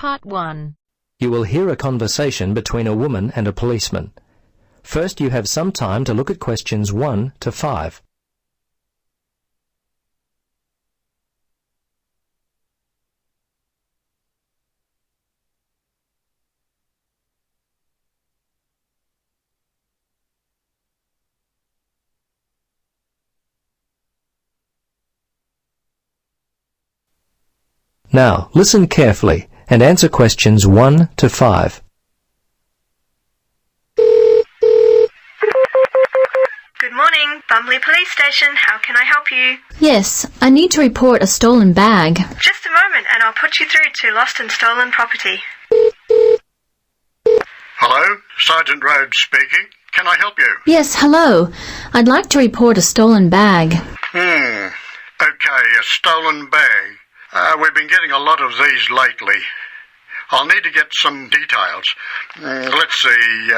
Part 1. You will hear a conversation between a woman and a policeman. First, you have some time to look at questions 1 to 5. Now, listen carefully and answer questions 1 to 5. Good morning, Bumley Police Station. How can I help you? Yes, I need to report a stolen bag. Just a moment and I'll put you through to Lost and Stolen Property. Hello, Sergeant Rhodes speaking. Can I help you? Yes, hello. I'd like to report a stolen bag. Okay, a stolen bag. We've been getting a lot of these lately. I'll need to get some details. Let's see,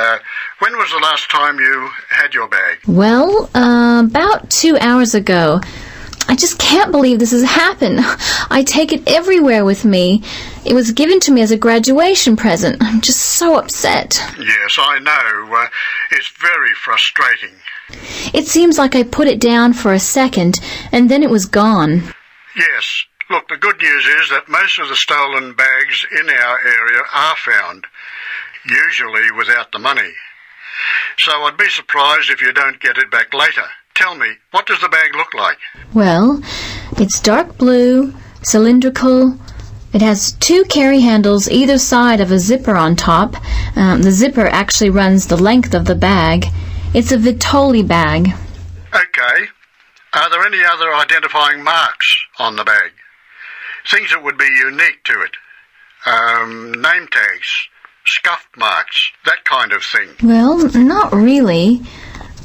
when was the last time you had your bag? Well, about 2 hours ago. I just can't believe this has happened. I take it everywhere with me. It was given to me as a graduation present. I'm just so upset. Yes, I know. It's very frustrating. It seems like I put it down for a second, and then it was gone. Yes. Look, the good news is that most of the stolen bags in our area are found, usually without the money. So I'd be surprised if you don't get it back later. Tell me, what does the bag look like? Well, it's dark blue, cylindrical. It has 2 carry handles either side of a zipper on top. The zipper actually runs the length of the bag. It's a Vitoli bag. Okay. Are there any other identifying marks on the bag? Things that would be unique to it. Name tags, scuff marks, that kind of thing. Well, not really.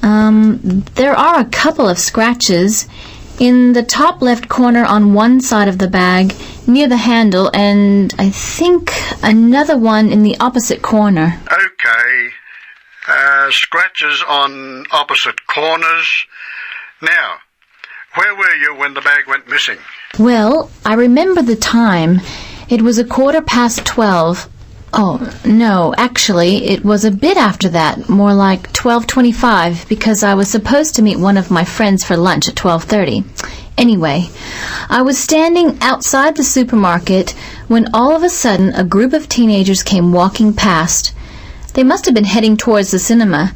There are a couple of scratches in the top left corner on one side of the bag, near the handle, and I think another one in the opposite corner. Okay. Scratches on opposite corners. Now, where were you when the bag went missing? Well, I remember the time. It was 12:15. Oh, no, actually, it was a bit after that, more like 12:25, because I was supposed to meet one of my friends for lunch at 12:30. Anyway, I was standing outside the supermarket when all of a sudden a group of teenagers came walking past. They must have been heading towards the cinema.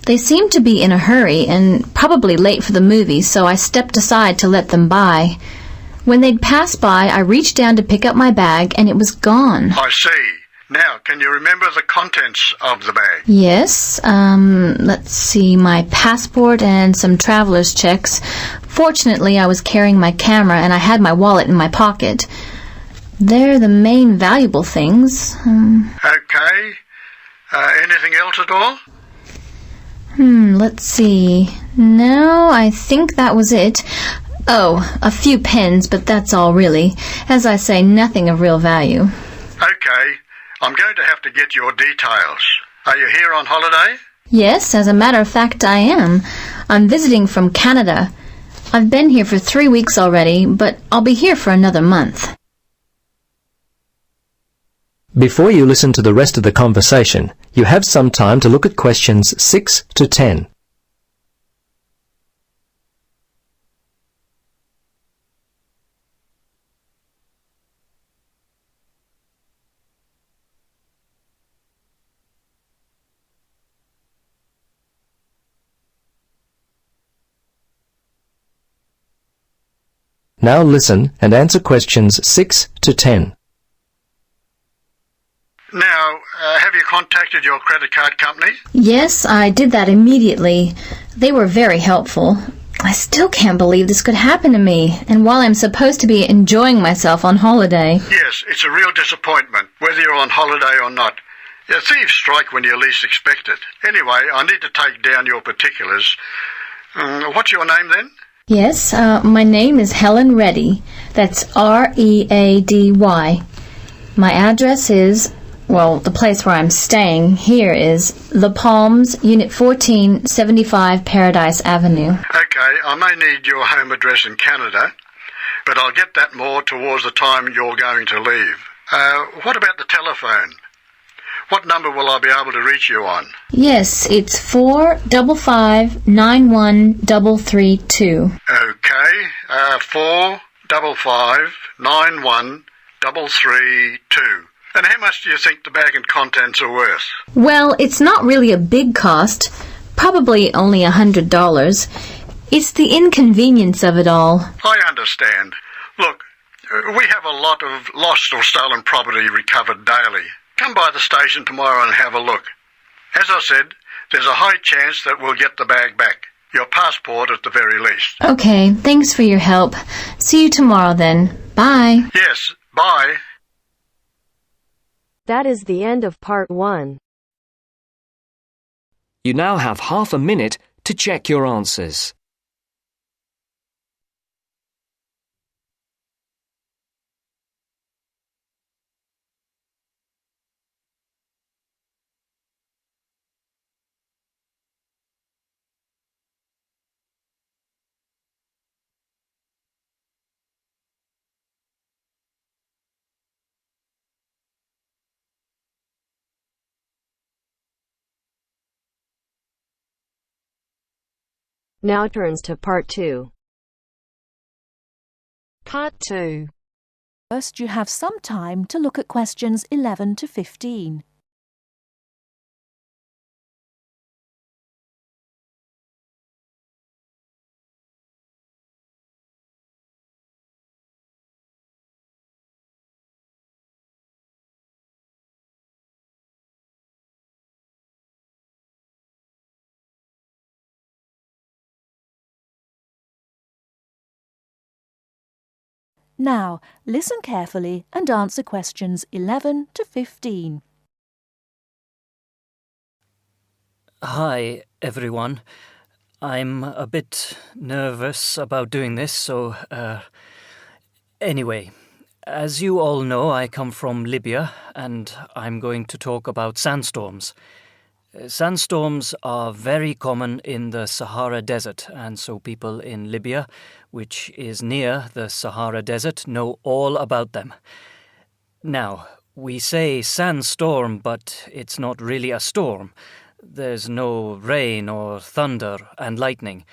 They seemed to be in a hurry and probably late for the movie, so I stepped aside to let them by. When they'd passed by, I reached down to pick up my bag, and it was gone. I see. Now, can you remember the contents of the bag? Yes, let's see, my passport and some traveler's checks. Fortunately, I was carrying my camera, and I had my wallet in my pocket. They're the main valuable things. Okay. Anything else at all? Let's see. No, I think that was it. Oh, a few pens, but that's all really. As I say, nothing of real value. Okay. I'm going to have to get your details. Are you here on holiday? Yes, as a matter of fact, I am. I'm visiting from Canada. I've been here for 3 weeks already, but I'll be here for another month. Before you listen to the rest of the conversation, you have some time to look at questions 6 to 10. Now listen and answer questions 6 to 10. Now, have you contacted your credit card company? Yes, I did that immediately. They were very helpful. I still can't believe this could happen to me, and while I'm supposed to be enjoying myself on holiday. Yes, it's a real disappointment, whether you're on holiday or not. Yeah, thieves strike when you least expect it. Anyway, I need to take down your particulars. What's your name then? Yes, my name is Helen Reddy. That's Ready. My address is, well, the place where I'm staying here is The Palms, Unit 14, 75 Paradise Avenue. Okay, I may need your home address in Canada, but I'll get that more towards the time you're going to leave. What about the telephone? What number will I be able to reach you on? Yes, it's 455-91332. Okay, 455-91332. And how much do you think the bag and contents are worth? Well, it's not really a big cost. Probably only $100. It's the inconvenience of it all. I understand. Look, we have a lot of lost or stolen property recovered daily. Come by the station tomorrow and have a look. As I said, there's a high chance that we'll get the bag back. Your passport at the very least. Okay, thanks for your help. See you tomorrow then. Bye. Yes, bye. That is the end of part 1. You now have half a minute to check your answers. Now turns to part 2. Part 2. First, you have some time to look at questions 11 to 15. Now, listen carefully and answer questions 11 to 15. Hi, everyone. I'm a bit nervous about doing this, so, anyway, as you all know, I come from Libya, and I'm going to talk about sandstorms. Sandstorms are very common in the Sahara Desert, and so people in Libya, which is near the Sahara Desert, know all about them. Now, we say sandstorm, but it's not really a storm. There's no rain or thunder and lightning.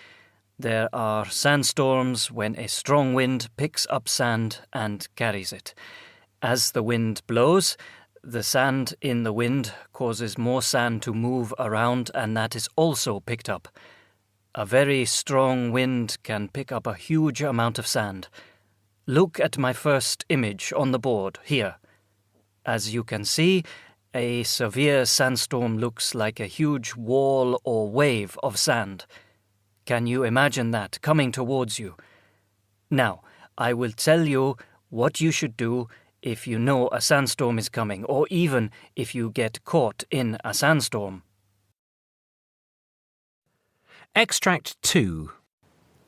There are sandstorms when a strong wind picks up sand and carries it. As the wind blows, the sand in the wind causes more sand to move around, and that is also picked up. A very strong wind can pick up a huge amount of sand. Look at my first image on the board here. As you can see, a severe sandstorm looks like a huge wall or wave of sand. Can you imagine that coming towards you? Now, I will tell you what you should do if you know a sandstorm is coming, or even if you get caught in a sandstorm. Extract 2.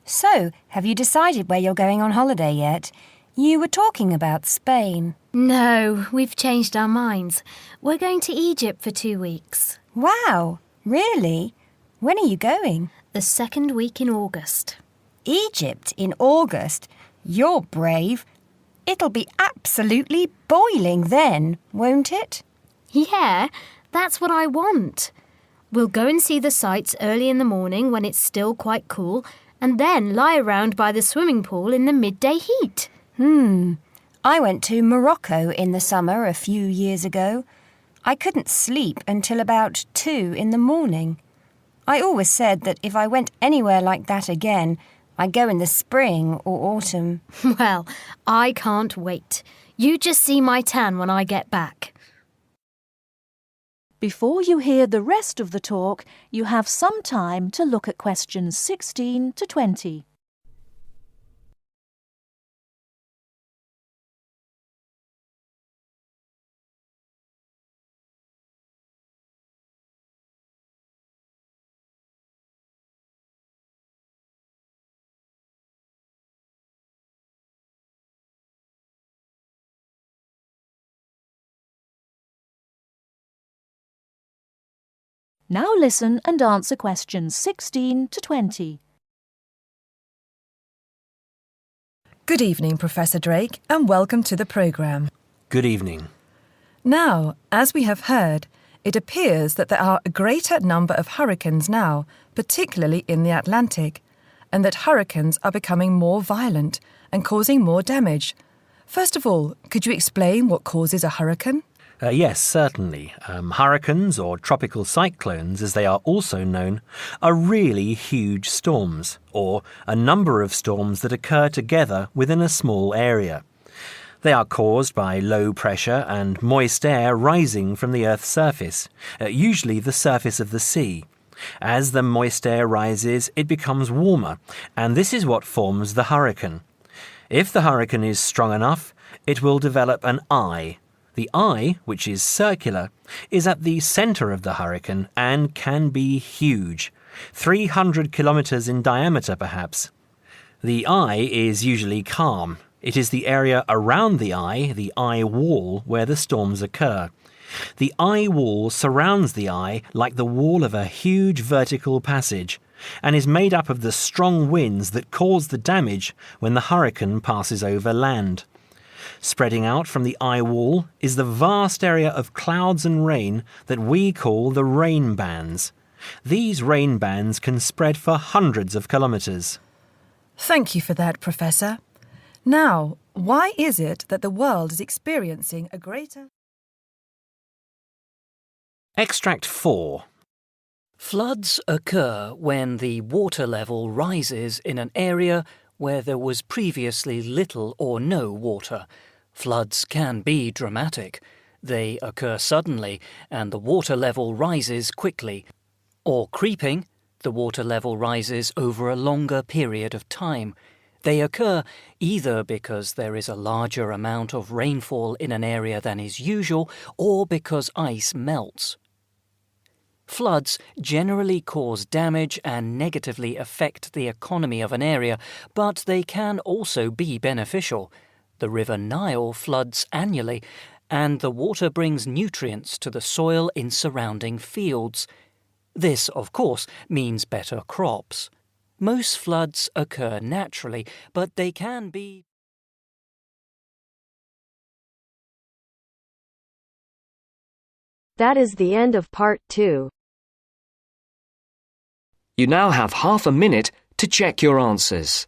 So, have you decided where you're going on holiday yet? You were talking about Spain. No, we've changed our minds. We're going to Egypt for 2 weeks. Wow, really? When are you going? The second week in August. Egypt in August? You're brave. It'll be absolutely boiling then, won't it? Yeah, that's what I want. We'll go and see the sights early in the morning when it's still quite cool, and then lie around by the swimming pool in the midday heat. I went to Morocco in the summer a few years ago. I couldn't sleep until about 2 in the morning. I always said that if I went anywhere like that again, I'd go in the spring or autumn. Well, I can't wait. You just see my tan when I get back. Before you hear the rest of the talk, you have some time to look at questions 16 to 20. Now listen and answer questions 16 to 20. Good evening, Professor Drake, and welcome to the programme. Good evening. Now, as we have heard, it appears that there are a greater number of hurricanes now, particularly in the Atlantic, and that hurricanes are becoming more violent and causing more damage. First of all, could you explain what causes a hurricane? Yes, certainly. Hurricanes, or tropical cyclones as they are also known, are really huge storms, or a number of storms that occur together within a small area. They are caused by low pressure and moist air rising from the Earth's surface, usually the surface of the sea. As the moist air rises, it becomes warmer, and this is what forms the hurricane. If the hurricane is strong enough, it will develop an eye. The eye, which is circular, is at the centre of the hurricane and can be huge, 300 kilometres in diameter perhaps. The eye is usually calm. It is the area around the eye wall, where the storms occur. The eye wall surrounds the eye like the wall of a huge vertical passage, and is made up of the strong winds that cause the damage when the hurricane passes over land. Spreading out from the eye wall is the vast area of clouds and rain that we call the rain bands. These rain bands can spread for hundreds of kilometres. Thank you for that, Professor. Now, why is it that the world is experiencing a greater... Extract 4. Floods occur when the water level rises in an area where there was previously little or no water. Floods can be dramatic. They occur suddenly and the water level rises quickly. Or creeping, the water level rises over a longer period of time. They occur either because there is a larger amount of rainfall in an area than is usual, or because ice melts. Floods generally cause damage and negatively affect the economy of an area, but they can also be beneficial. The River Nile floods annually, and the water brings nutrients to the soil in surrounding fields. This, of course, means better crops. Most floods occur naturally, but they can be... That is the end of part 2. You now have half a minute to check your answers.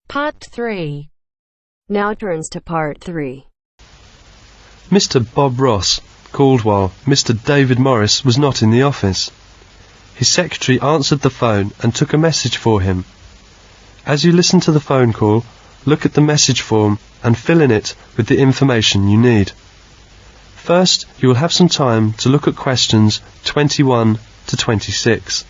Part 3. Now turns to part 3. Mr. Bob Ross called while Mr. David Morris was not in the office. His secretary answered the phone and took a message for him. As you listen to the phone call, look at the message form and fill in it with the information you need. First, you will have some time to look at questions 21 to 26.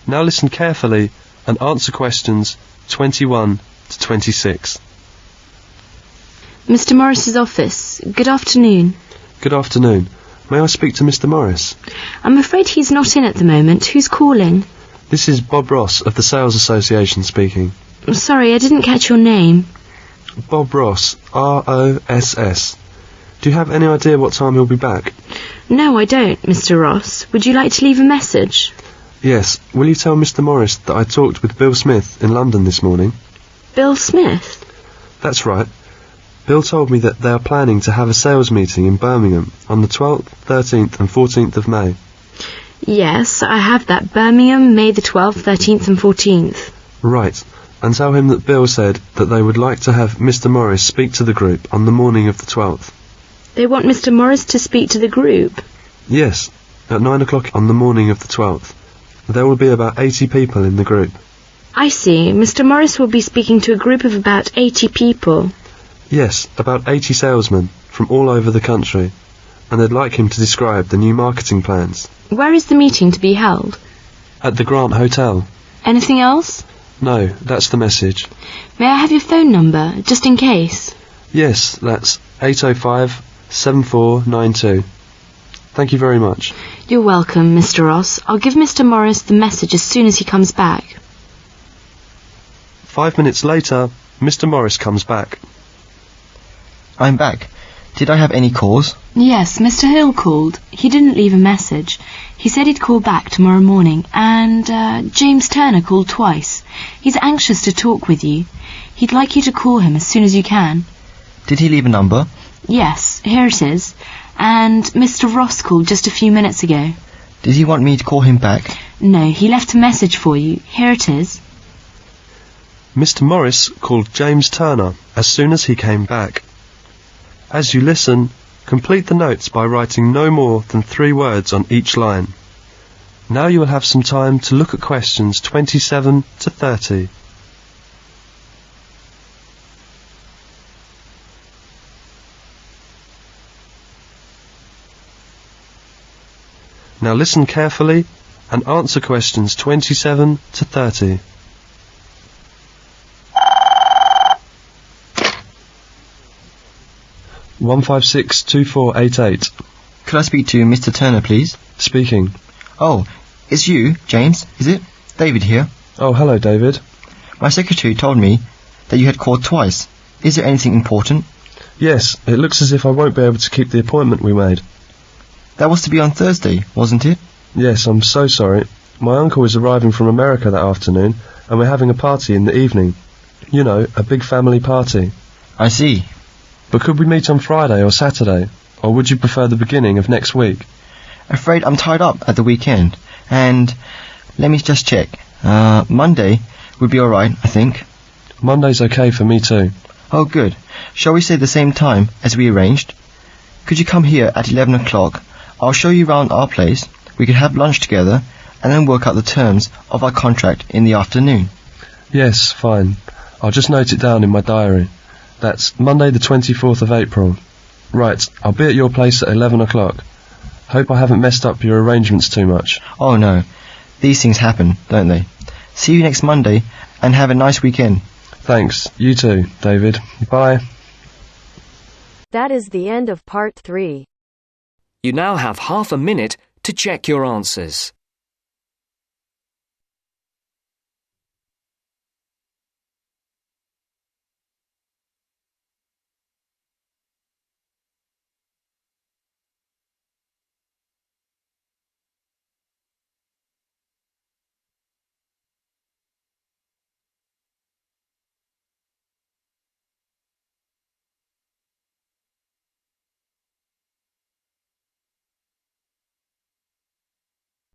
Now listen carefully and answer questions 21 to 26. Mr. Morris's office. Good afternoon. Good afternoon. May I speak to Mr. Morris? I'm afraid he's not in at the moment. Who's calling? This is Bob Ross of the Sales Association speaking. Sorry, I didn't catch your name. Bob Ross, R-O-S-S. Do you have any idea what time he'll be back? No, I don't, Mr. Ross. Would you like to leave a message? Yes. Will you tell Mr. Morris that I talked with Bill Smith in London this morning? Bill Smith? That's right. Bill told me that they are planning to have a sales meeting in Birmingham on the 12th, 13th and 14th of May. Yes, I have that. Birmingham, May the 12th, 13th and 14th. Right. And tell him that Bill said that they would like to have Mr. Morris speak to the group on the morning of the 12th. They want Mr. Morris to speak to the group. Yes, at 9 o'clock on the morning of the 12th. There will be about 80 people in the group. I see. Mr. Morris will be speaking to a group of about 80 people. Yes, about 80 salesmen from all over the country, and they'd like him to describe the new marketing plans. Where is the meeting to be held? At the Grant Hotel. Anything else? No, that's the message. May I have your phone number, just in case? Yes, that's 805-7492. Thank you very much. You're welcome, Mr. Ross. I'll give Mr. Morris the message as soon as he comes back. 5 minutes later, Mr. Morris comes back. I'm back. Did I have any calls? Yes, Mr. Hill called. He didn't leave a message. He said he'd call back tomorrow morning, and James Turner called twice. He's anxious to talk with you. He'd like you to call him as soon as you can. Did he leave a number? Yes, here it is. And Mr. Ross called just a few minutes ago. Did he want me to call him back? No, he left a message for you. Here it is. Mr. Morris called James Turner as soon as he came back. As you listen, complete the notes by writing no more than 3 words on each line. Now you will have some time to look at questions 27 to 30. Now listen carefully and answer questions 27 to 30. One 1562488. Could I speak to Mr. Turner, please? Speaking. Oh, it's you, James, is it? David here. Oh, hello, David. My secretary told me that you had called twice. Is there anything important? Yes, it looks as if I won't be able to keep the appointment we made. That was to be on Thursday, wasn't it? Yes, I'm so sorry. My uncle is arriving from America that afternoon, and we're having a party in the evening. You know, a big family party. I see. But could we meet on Friday or Saturday? Or would you prefer the beginning of next week? Afraid I'm tied up at the weekend. And let me just check. Monday would be alright, I think. Monday's okay for me too. Oh, good. Shall we say the same time as we arranged? Could you come here at 11 o'clock? I'll show you round our place. We could have lunch together and then work out the terms of our contract in the afternoon. Yes, fine. I'll just note it down in my diary. That's Monday the 24th of April. Right, I'll be at your place at 11 o'clock. Hope I haven't messed up your arrangements too much. Oh no, these things happen, don't they? See you next Monday and have a nice weekend. Thanks, you too, David. Bye. That is the end of part 3. You now have half a minute to check your answers.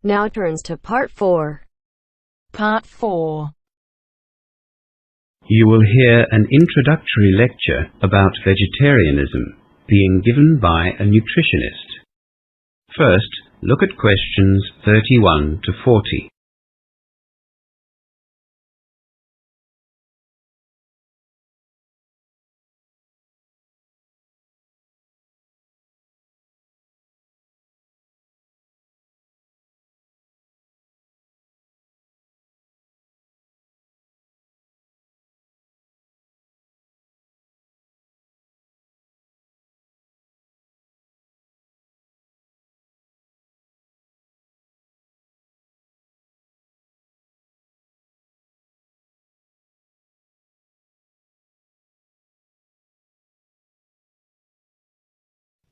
Now turns to part 4. Part 4. You will hear an introductory lecture about vegetarianism being given by a nutritionist. First, look at questions 31 to 40.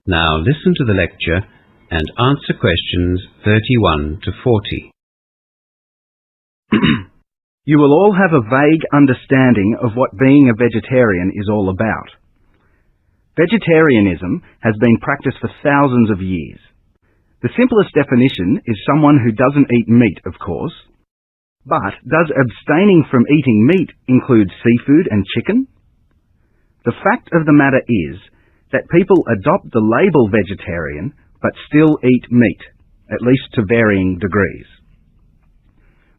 Now listen to the lecture and answer questions 31 to 40. You will all have a vague understanding of what being a vegetarian is all about. Vegetarianism has been practiced for thousands of years. The simplest definition is someone who doesn't eat meat, of course. But does abstaining from eating meat include seafood and chicken? The fact of the matter is, that people adopt the label vegetarian but still eat meat, at least to varying degrees.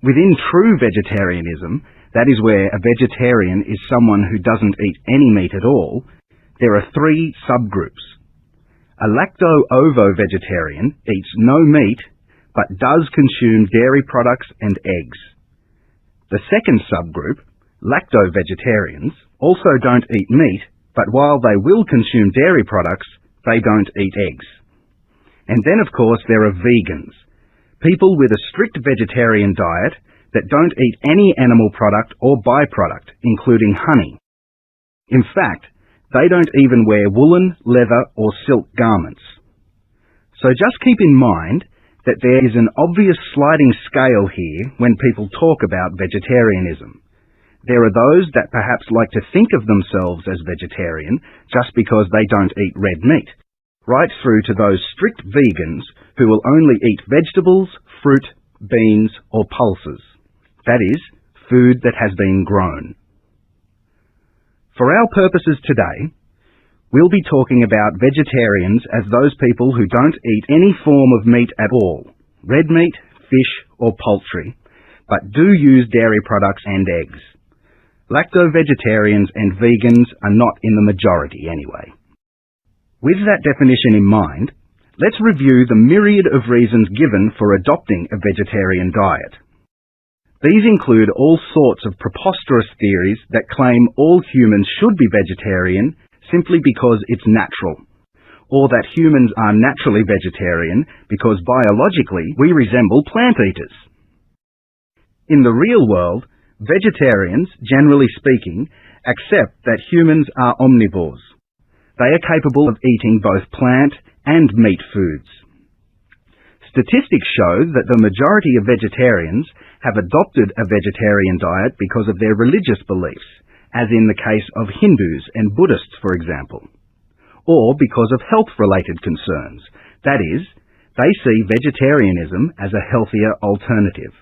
Within true vegetarianism, that is where a vegetarian is someone who doesn't eat any meat at all, there are 3 subgroups. A lacto-ovo-vegetarian eats no meat but does consume dairy products and eggs. The second subgroup, lacto-vegetarians, also don't eat meat, but while they will consume dairy products, they don't eat eggs. And then, of course, there are vegans, people with a strict vegetarian diet that don't eat any animal product or byproduct, including honey. In fact, they don't even wear woolen, leather or silk garments. So just keep in mind that there is an obvious sliding scale here when people talk about vegetarianism. There are those that perhaps like to think of themselves as vegetarian just because they don't eat red meat, right through to those strict vegans who will only eat vegetables, fruit, beans or pulses. That is, food that has been grown. For our purposes today, we'll be talking about vegetarians as those people who don't eat any form of meat at all, red meat, fish or poultry, but do use dairy products and eggs. Lacto-vegetarians and vegans are not in the majority anyway. With that definition in mind, let's review the myriad of reasons given for adopting a vegetarian diet. These include all sorts of preposterous theories that claim all humans should be vegetarian simply because it's natural, or that humans are naturally vegetarian because biologically we resemble plant eaters. In the real world, vegetarians, generally speaking, accept that humans are omnivores. They are capable of eating both plant and meat foods. Statistics show that the majority of vegetarians have adopted a vegetarian diet because of their religious beliefs, as in the case of Hindus and Buddhists, for example, or because of health-related concerns. That is, they see vegetarianism as a healthier alternative.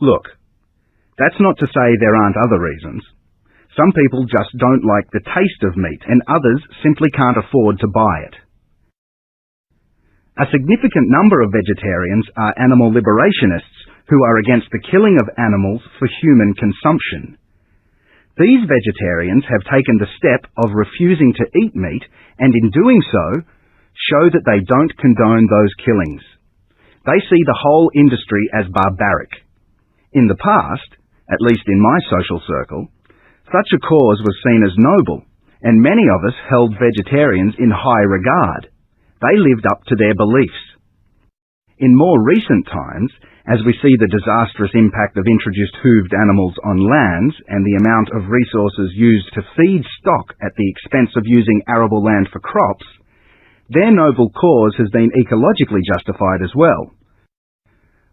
Look, that's not to say there aren't other reasons. Some people just don't like the taste of meat, and others simply can't afford to buy it. A significant number of vegetarians are animal liberationists who are against the killing of animals for human consumption. These vegetarians have taken the step of refusing to eat meat, and in doing so, show that they don't condone those killings. They see the whole industry as barbaric. In the past, at least in my social circle, such a cause was seen as noble, and many of us held vegetarians in high regard. They lived up to their beliefs. In more recent times, as we see the disastrous impact of introduced hooved animals on lands and the amount of resources used to feed stock at the expense of using arable land for crops, their noble cause has been ecologically justified as well.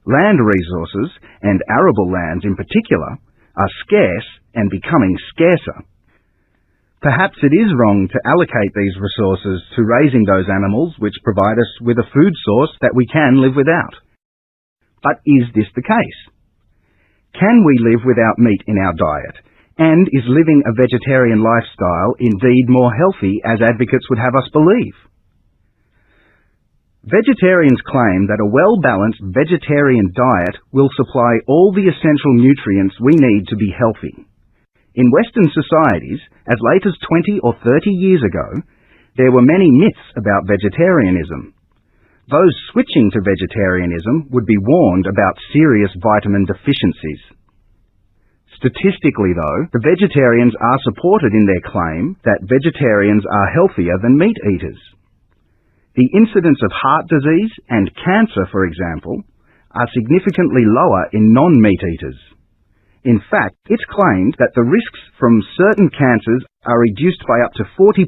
Land resources, and arable lands in particular, are scarce and becoming scarcer. Perhaps it is wrong to allocate these resources to raising those animals which provide us with a food source that we can live without. But is this the case? Can we live without meat in our diet? And is living a vegetarian lifestyle indeed more healthy as advocates would have us believe? Vegetarians claim that a well-balanced vegetarian diet will supply all the essential nutrients we need to be healthy. In Western societies, as late as 20 or 30 years ago, there were many myths about vegetarianism. Those switching to vegetarianism would be warned about serious vitamin deficiencies. Statistically, though, the vegetarians are supported in their claim that vegetarians are healthier than meat eaters. The incidence of heart disease and cancer, for example, are significantly lower in non-meat eaters. In fact, it's claimed that the risks from certain cancers are reduced by up to 40%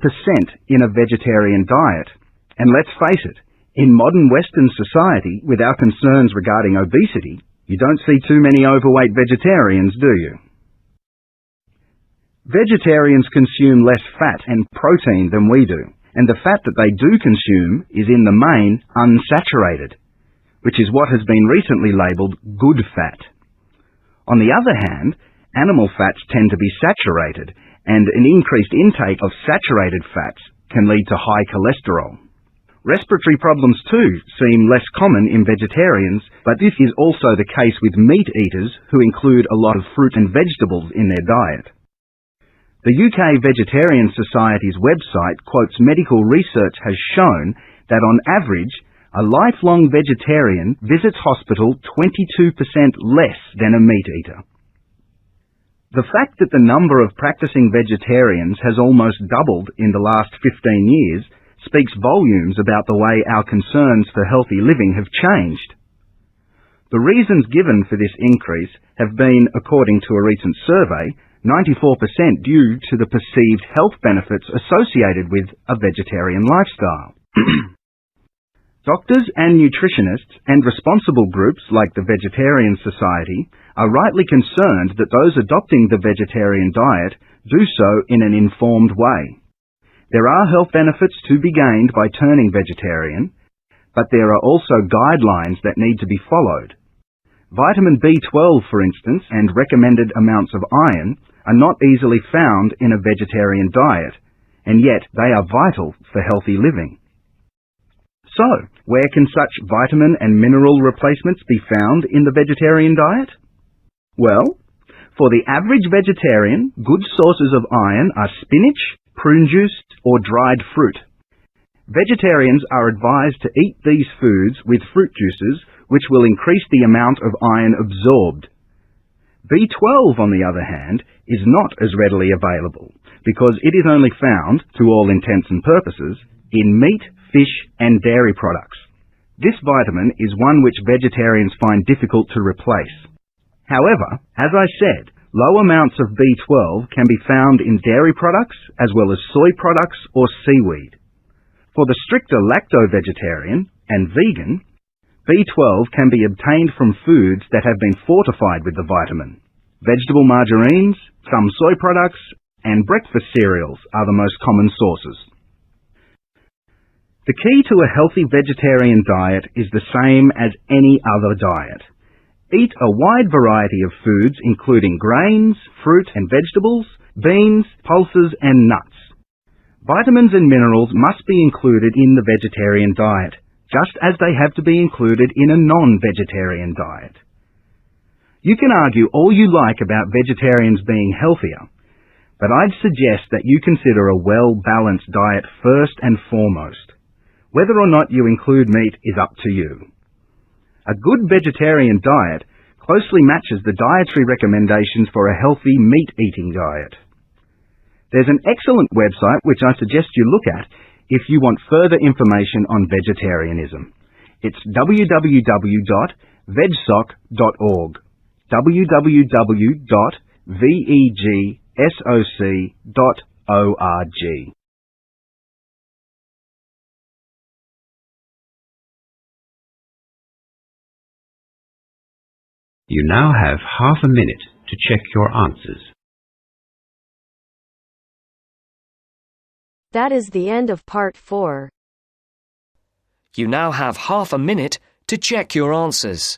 in a vegetarian diet. And let's face it, in modern Western society, with our concerns regarding obesity, you don't see too many overweight vegetarians, do you? Vegetarians consume less fat and protein than we do, and the fat that they do consume is in the main unsaturated, which is what has been recently labelled good fat. On the other hand, animal fats tend to be saturated, and an increased intake of saturated fats can lead to high cholesterol. Respiratory problems too seem less common in vegetarians, but this is also the case with meat eaters who include a lot of fruit and vegetables in their diet. The UK Vegetarian Society's website quotes medical research has shown that on average, a lifelong vegetarian visits hospital 22% less than a meat eater. The fact that the number of practicing vegetarians has almost doubled in the last 15 years speaks volumes about the way our concerns for healthy living have changed. The reasons given for this increase have been, according to a recent survey, 94% due to the perceived health benefits associated with a vegetarian lifestyle. Doctors and nutritionists and responsible groups like the Vegetarian Society are rightly concerned that those adopting the vegetarian diet do so in an informed way. There are health benefits to be gained by turning vegetarian, but there are also guidelines that need to be followed. Vitamin B12, for instance, and recommended amounts of iron are not easily found in a vegetarian diet, and yet they are vital for healthy living. So, where can such vitamin and mineral replacements be found in the vegetarian diet? Well, for the average vegetarian, good sources of iron are spinach, prune juice, or dried fruit. Vegetarians are advised to eat these foods with fruit juices, which will increase the amount of iron absorbed. B12, on the other hand, is not as readily available, because it is only found, to all intents and purposes, in meat, fish, and dairy products. This vitamin is one which vegetarians find difficult to replace. However, as I said, low amounts of B12 can be found in dairy products as well as soy products or seaweed. For the stricter lacto-vegetarian and vegan, B12 can be obtained from foods that have been fortified with the vitamin. Vegetable margarines, some soy products, and breakfast cereals are the most common sources. The key to a healthy vegetarian diet is the same as any other diet. Eat a wide variety of foods including grains, fruit and vegetables, beans, pulses and nuts. Vitamins and minerals must be included in the vegetarian diet, just as they have to be included in a non-vegetarian diet. You can argue all you like about vegetarians being healthier, but I'd suggest that you consider a well-balanced diet first and foremost. Whether or not you include meat is up to you. A good vegetarian diet closely matches the dietary recommendations for a healthy meat-eating diet. There's an excellent website which I suggest you look at if you want further information on vegetarianism. It's www.vegsoc.org. www.vegsoc.org. You now have half a minute to check your answers. That is the end of part 4. You now have half a minute to check your answers.